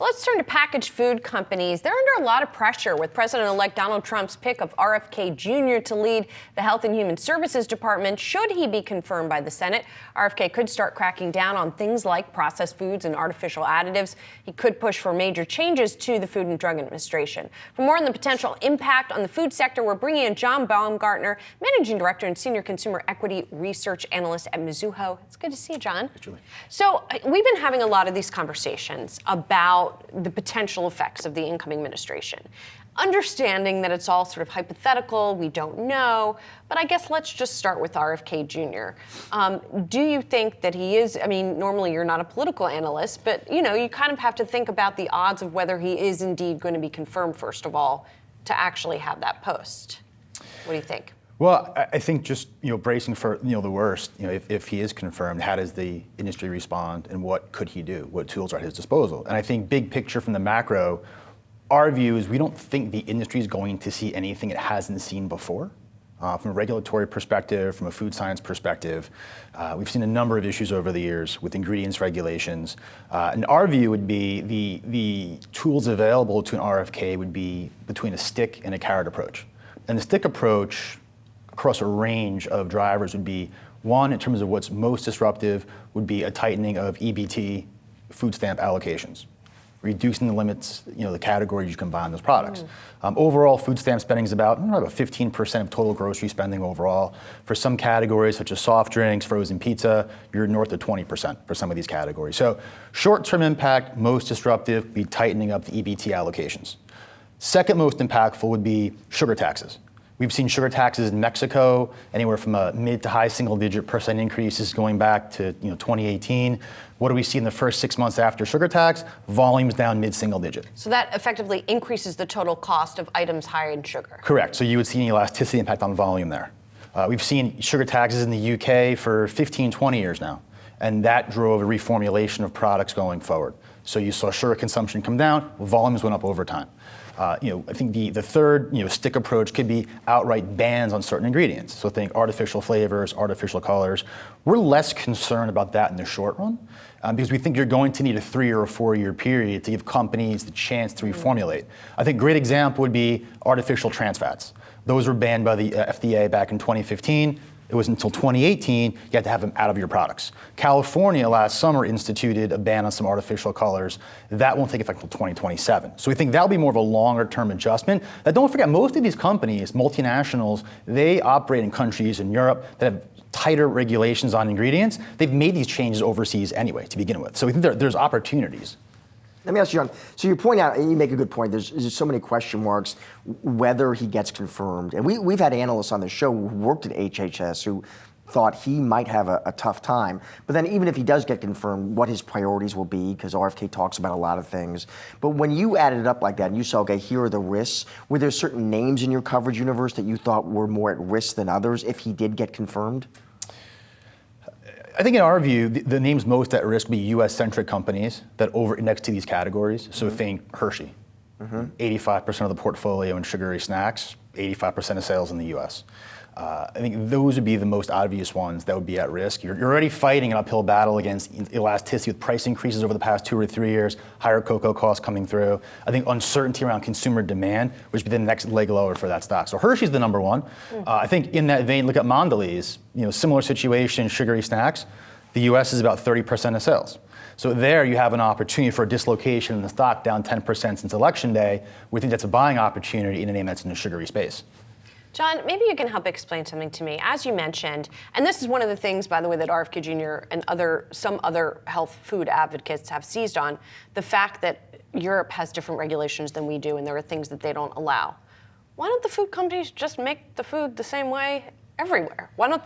Let's turn to packaged food companies. They're under a lot of pressure with President-elect Donald Trump's pick of RFK Jr. to lead the Health and Human Services Department. Should he be confirmed by the Senate, RFK could start cracking down on things like processed foods and artificial additives. He could push for major changes to the Food and Drug Administration. For more on the potential impact on the food sector, we're bringing in John Baumgartner, Managing Director and Senior Consumer Equity Research Analyst at Mizuho. It's good to see you, John. Julie. So we've been having a lot of these conversations about the potential effects of the incoming administration. Understanding that it's all sort of hypothetical, we don't know, but I guess let's just start with RFK Jr. Do you think that he is, normally you're not a political analyst, but you kind of have to think about the odds of whether he is indeed going to be confirmed, first of all, to actually have that post. What do you think? Well, I think just bracing for the worst. If he is confirmed, how does the industry respond, and what could he do? What tools are at his disposal? And I think big picture from the macro, our view is we don't think the industry is going to see anything it hasn't seen before. From a regulatory perspective, from a food science perspective, we've seen a number of issues over the years with ingredients regulations. And our view would be the tools available to an RFK would be between a stick and a carrot approach. And the stick approach across a range of drivers would be, one, in terms of what's most disruptive, would be a tightening of EBT food stamp allocations, reducing the limits, the categories you can buy on those products. Overall, food stamp spending is about 15% of total grocery spending overall. For some categories, such as soft drinks, frozen pizza, you're north of 20% for some of these categories. So short-term impact, most disruptive, be tightening up the EBT allocations. Second most impactful would be sugar taxes. We've seen sugar taxes in Mexico anywhere from a mid to high single-digit % increases going back to 2018. What do we see in the first 6 months after sugar tax? Volumes down mid-single digit. So that effectively increases the total cost of items high in sugar. Correct. So you would see an elasticity impact on volume there. We've seen sugar taxes in the UK for 15, 20 years now, and that drove a reformulation of products going forward. So you saw sugar consumption come down, volumes went up over time. I think the third stick approach could be outright bans on certain ingredients. So think artificial flavors, artificial colors. We're less concerned about that in the short run because we think you're going to need a 3 or 4 year period to give companies the chance to reformulate. I think a great example would be artificial trans fats. Those were banned by the FDA back in 2015. It was until 2018 you had to have them out of your products. California last summer instituted a ban on some artificial colors. That won't take effect until 2027. So we think that'll be more of a longer term adjustment. Now don't forget, most of these companies, multinationals, they operate in countries in Europe that have tighter regulations on ingredients. They've made these changes overseas anyway to begin with. So we think there's opportunities. Let me ask you, John. So you point out, and you make a good point, there's so many question marks whether he gets confirmed. And we've had analysts on the show who worked at HHS who thought he might have a tough time. But then even if he does get confirmed, what his priorities will be, because RFK talks about a lot of things. But when you added it up like that and you saw, okay, here are the risks, were there certain names in your coverage universe that you thought were more at risk than others if he did get confirmed? I think in our view, the names most at risk would be US-centric companies that over-index to these categories. So think Hershey, 85% of the portfolio in sugary snacks, 85% of sales in the US. I think those would be the most obvious ones that would be at risk. You're already fighting an uphill battle against elasticity with price increases over the past 2 or 3 years, higher cocoa costs coming through. I think uncertainty around consumer demand, which would be the next leg lower for that stock. So Hershey's the number one. I think in that vein, look at Mondelez, similar situation, sugary snacks. The US is about 30% of sales. So there you have an opportunity for a dislocation in the stock down 10% since election day. We think that's a buying opportunity in a name that's in the sugary space. John, maybe you can help explain something to me. As you mentioned, and this is one of the things, by the way, that RFK Jr. and some other health food advocates have seized on, the fact that Europe has different regulations than we do and there are things that they don't allow. Why don't the food companies just make the food the same way everywhere? Why don't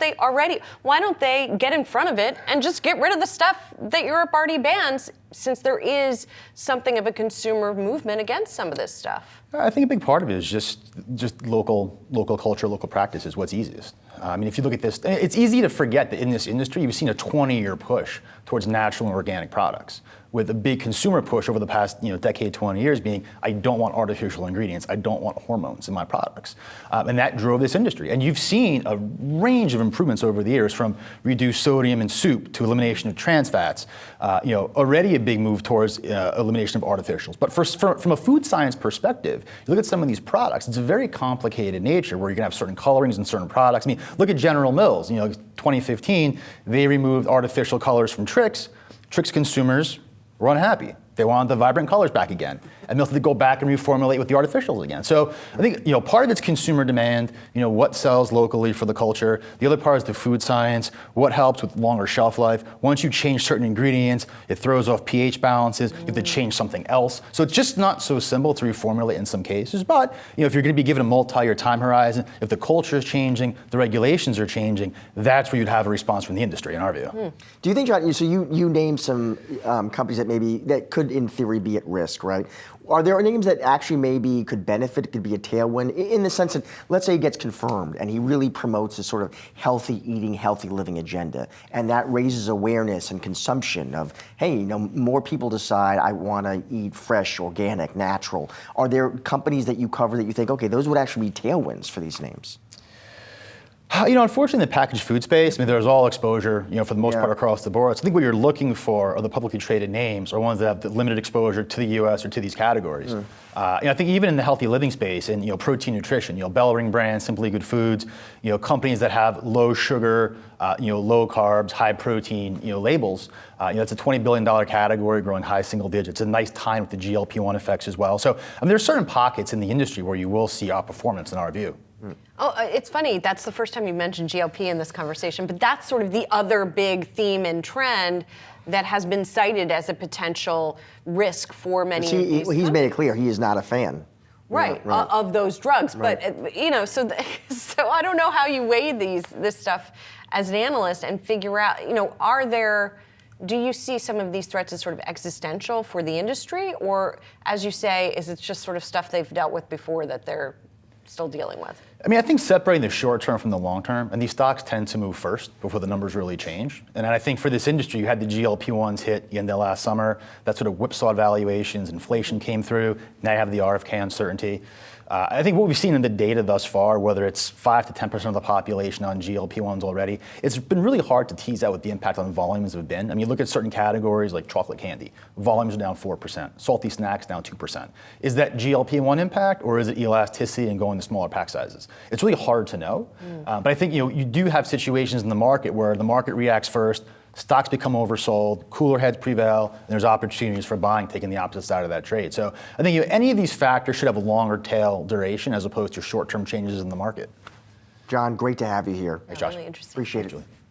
they get in front of it and just get rid of the stuff that Europe already bans, since there is something of a consumer movement against some of this stuff? I think a big part of it is just local culture, local practice is what's easiest. If you look at this, it's easy to forget that in this industry, you've seen a 20-year push towards natural and organic products, with a big consumer push over the past decade, 20 years being, I don't want artificial ingredients, I don't want hormones in my products. And that drove this industry. And you've seen a range of improvements over the years, from reduced sodium in soup to elimination of trans fats. Already a big move towards elimination of artificials. But from a food science perspective, you look at some of these products, it's a very complicated nature where you're gonna have certain colorings in certain products. I mean, look at General Mills, 2015, they removed artificial colors from Trix. Trix consumers were unhappy. They wanted the vibrant colors back again. And they'll have to go back and reformulate with the artificials again. So I think part of it's consumer demand, what sells locally for the culture. The other part is the food science, what helps with longer shelf life. Once you change certain ingredients, it throws off pH balances, you have to change something else. So it's just not so simple to reformulate in some cases. But if you're gonna be given a multi-year time horizon, if the culture is changing, the regulations are changing, that's where you'd have a response from the industry in our view. Do you think, John, so you named some companies that could in theory be at risk, right? Are there names that actually maybe could benefit, could be a tailwind, in the sense that, let's say he gets confirmed and he really promotes a sort of healthy eating, healthy living agenda, and that raises awareness and consumption of, hey, more people decide I want to eat fresh, organic, natural. Are there companies that you cover that you think, okay, those would actually be tailwinds for these names? Unfortunately, in the packaged food space, there's all exposure, for the most part across the board. So I think what you're looking for are the publicly traded names or ones that have the limited exposure to the U.S. or to these categories. I think even in the healthy living space and protein nutrition, Bellring brand, Simply Good Foods, companies that have low sugar, low carbs, high protein, labels. It's a $20 billion category growing high single digits. It's a nice time with the GLP-1 effects as well. So there's certain pockets in the industry where you will see outperformance in our view. Oh, it's funny. That's the first time you mentioned GLP in this conversation, but that's sort of the other big theme and trend that has been cited as a potential risk for many of these he's made it clear he is not a fan. Right. Of those drugs. Right. But, so I don't know how you weigh this stuff as an analyst and figure out, do you see some of these threats as sort of existential for the industry? Or, as you say, is it just sort of stuff they've dealt with before that they're still dealing with? I think separating the short term from the long term, and these stocks tend to move first before the numbers really change. And I think for this industry, you had the GLP-1s hit the end of last summer. That sort of whipsawed valuations, inflation came through. Now you have the RFK uncertainty. I think what we've seen in the data thus far, whether it's 5 to 10% of the population on GLP-1s already, it's been really hard to tease out what the impact on volumes have been. You look at certain categories like chocolate candy, volumes are down 4%, salty snacks down 2%. Is that GLP-1 impact or is it elasticity and going to smaller pack sizes? It's really hard to know. But I think you do have situations in the market where the market reacts first, stocks become oversold, cooler heads prevail, and there's opportunities for buying taking the opposite side of that trade. So I think any of these factors should have a longer tail duration as opposed to short-term changes in the market. John, great to have you here. Really interesting. Appreciate it.